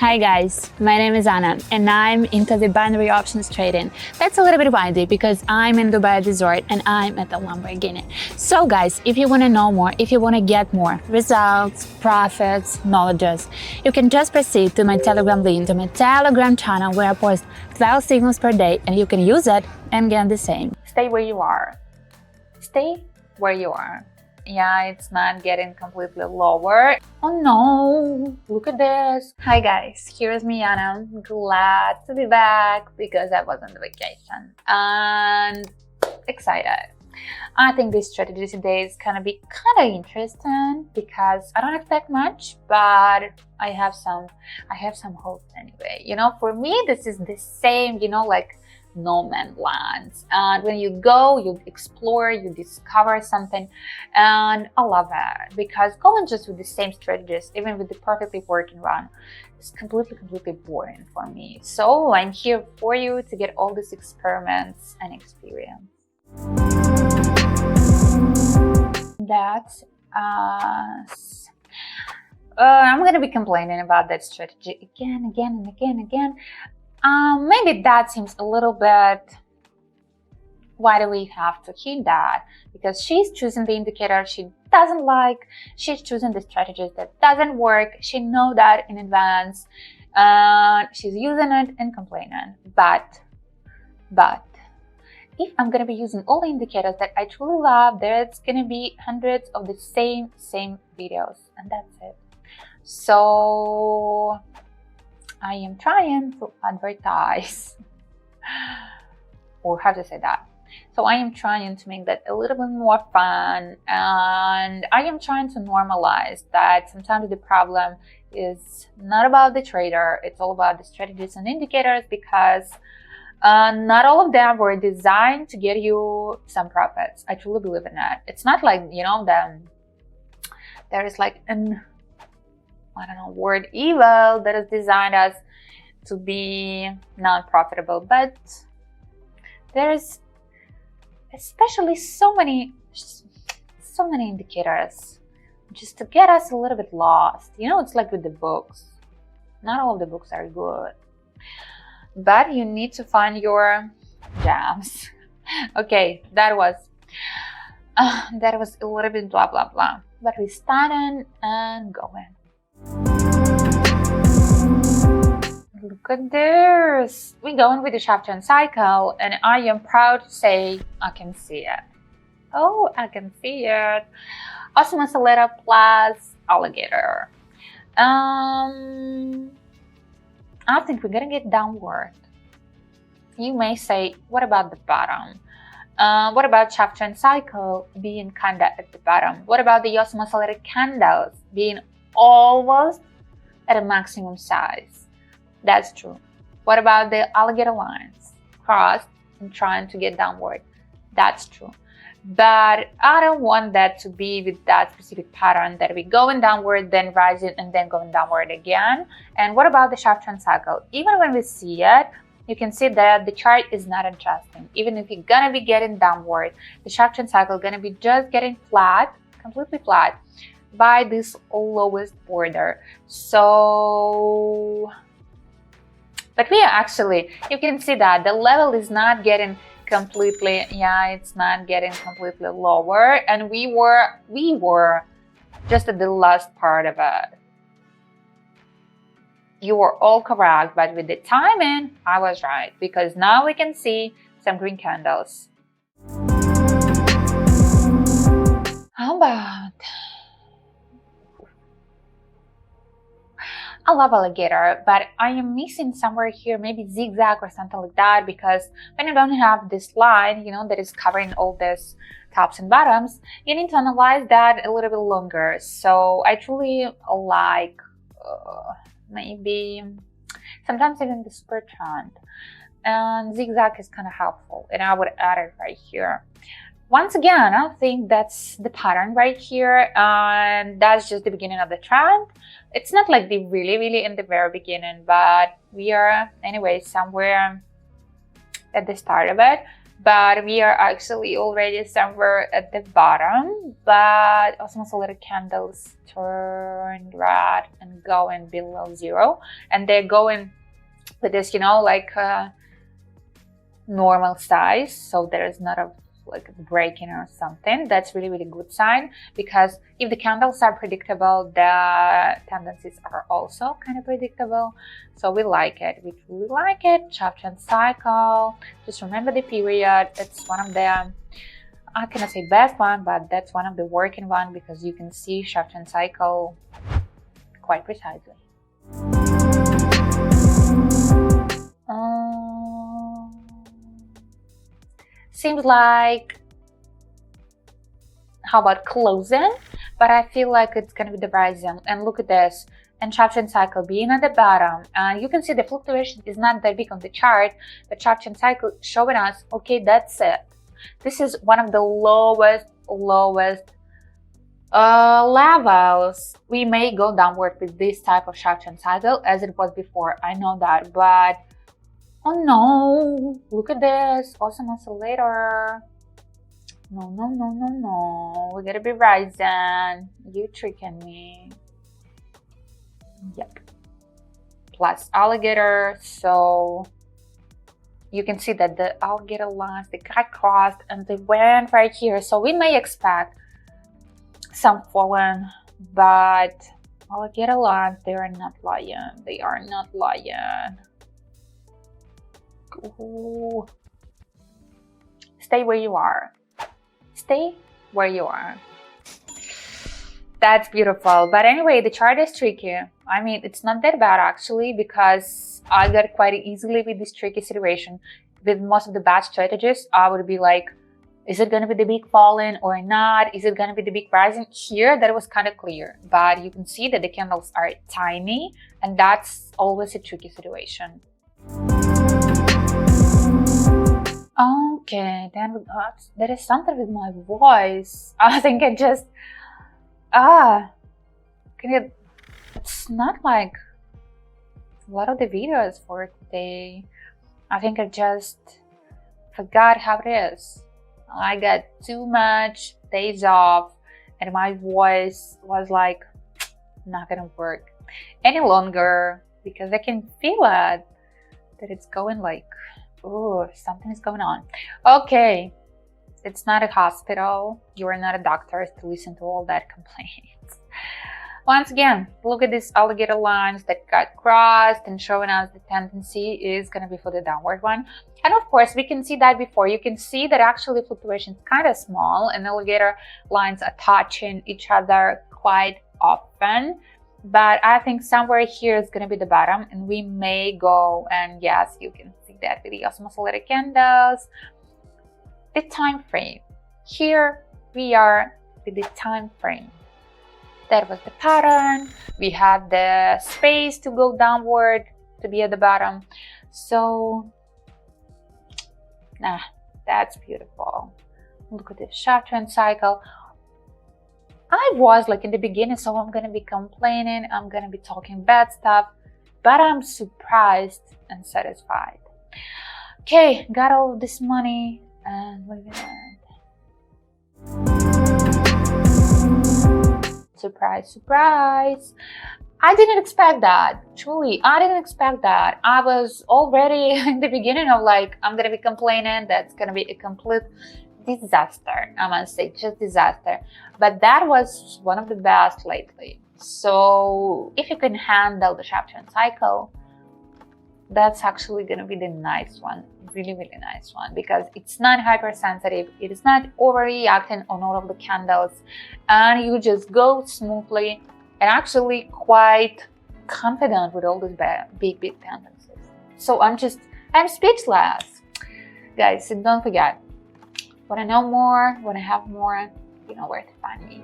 Hi guys, my name is Anna and I'm into the binary options trading. That's a little bit windy because I'm in Dubai Resort and I'm at the Lamborghini. So guys, if you want to know more, if you want to get more results, profits, knowledges, you can just proceed to my Telegram link, to my Telegram channel where I post 12 signals per day and you can use it and get the same. Stay where you are. Stay where you are. Yeah, it's not getting completely lower. Oh no, look at this. Hi guys, here's me Anna. Glad to be back because I was on vacation and excited. I think this strategy today is gonna be kind of interesting because I don't expect much, but I have some hope anyway. You know, for me this is the same, like no man's land, and when you go, you explore, you discover something, and I love it because going just with the same strategies, even with the perfectly working one, is completely boring for me. So I'm here for you to get all these experiments and experience. That's us. I'm gonna be complaining about that strategy again. Maybe that seems a little bit, why do we have to hit that? Because she's choosing the indicator she doesn't like, she's choosing the strategies that doesn't work, she knows that in advance, and she's using it and complaining. But, if I'm gonna be using all the indicators that I truly love, there's gonna be hundreds of the same videos, and that's it. So I am trying to advertise, or how to say that. So I am trying to make that a little bit more fun, and I am trying to normalize that sometimes the problem is not about the trader, it's all about the strategies and indicators, because not all of them were designed to get you some profits. I truly believe in that. It's not like, there is like an word evil that is designed as to be non-profitable, but there's especially so many indicators just to get us a little bit lost. It's like with the books. Not all of the books are good, but you need to find your gems. Okay, that was a little bit blah blah blah, but we started and going. Look at this. We're going with the Shafton cycle, and I am proud to say I can see it. Oh, I can see it. Osmosalita plus alligator. I think we're gonna get downward. You may say, what about the bottom? What about Shafton cycle being kinda at the bottom? What about the osmosalita candles being almost at a maximum size? That's true. What about the alligator lines crossed and trying to get downward? That's true. But I don't want that to be with that specific pattern that we're going downward, then rising, and then going downward again. And what about the Shafton cycle? Even when we see it, you can see that the chart is not adjusting. Even if you're gonna be getting downward, the Shafton cycle gonna be just getting flat, completely flat, by this lowest border. So, but we are actually, you can see that the level is not getting completely, it's not getting completely lower, and we were just at the last part of it. You were all correct, but with the timing, I was right, because now we can see some green candles. How about, I love alligator, but I am missing somewhere here, maybe zigzag or something like that, because when you don't have this line, that is covering all these tops and bottoms, you need to analyze that a little bit longer. So I truly like maybe sometimes even the super trend, and zigzag is kind of helpful, and I would add it right here. Once again, I think that's the pattern right here, and that's just the beginning of the trend. It's not like the really in the very beginning, but we are anyway somewhere at the start of it. but we are actually already somewhere at the bottom. But osmolar candles turned red and going below zero, and they're going with this, you know, like normal size, so there is not a like breaking or something. That's really good sign, because if the candles are predictable, the tendencies are also kind of predictable. So we like it, we truly like it. Chapter cycle, just remember the period. It's one of the, I cannot say best one, but that's one of the working one, because you can see shaft and cycle quite precisely. Seems like, how about closing? But I feel like it's gonna be the rising. And look at this, and chapter and cycle being at the bottom. And you can see the fluctuation is not that big on the chart, but chapter and cycle showing us, okay, that's it. This is one of the lowest levels. We may go downward with this type of chapter and cycle as it was before. I know that, but oh no, look at this, awesome oscillator. No, we gotta be rising. You tricking me. Yep. Plus alligator, so you can see that the alligator lines, they got crossed and they went right here. So we may expect some falling, but alligator lines, they are not lying. They are not lying. Ooh. Stay where you are. Stay where you are. That's beautiful. But anyway, the chart is tricky. I mean, it's not that bad actually, because I got quite easily with this tricky situation. With most of the bad strategies, I would be like, is it going to be the big falling or not? Is it going to be the big rising? Here, that was kind of clear. But you can see that the candles are tiny, and that's always a tricky situation. Okay, then we got, there is something with my voice. I think I just, it's not like a lot of the videos for today. I think I just forgot how it is. I got too much days off, and my voice was like, not gonna work any longer, because I can feel it, that it's going like, oh, something is going on. Okay, it's not a hospital. You are not a doctor to listen to all that complaints. Once again, look at these alligator lines that got crossed and showing us the tendency is going to be for the downward one. And of course, we can see that before. You can see that actually fluctuation is kind of small, and alligator lines are touching each other quite often. But I think somewhere here is going to be the bottom, and we may go, and yes, you can see that with the osmolar candles. The time frame. Here we are with the time frame. That was the pattern. We had the space to go downward to be at the bottom. So, that's beautiful. Look at this sharp trend cycle. I was like in the beginning, so I'm gonna be complaining, I'm gonna be talking bad stuff, but I'm surprised and satisfied. Okay, got all of this money, and look at that. Surprise, surprise. I didn't expect that. Truly, I didn't expect that. I was already in the beginning of like, I'm gonna be complaining, that's gonna be a complete disaster. I must say, just disaster. But that was one of the best lately. So if you can handle the sharp trend cycle, that's actually gonna be the nice one. Really nice one, because it's not hypersensitive, it is not overreacting on all of the candles, and you just go smoothly and actually quite confident with all these big tendencies. So I'm speechless, guys. So don't forget, want to know more, want to have more, you know where to find me.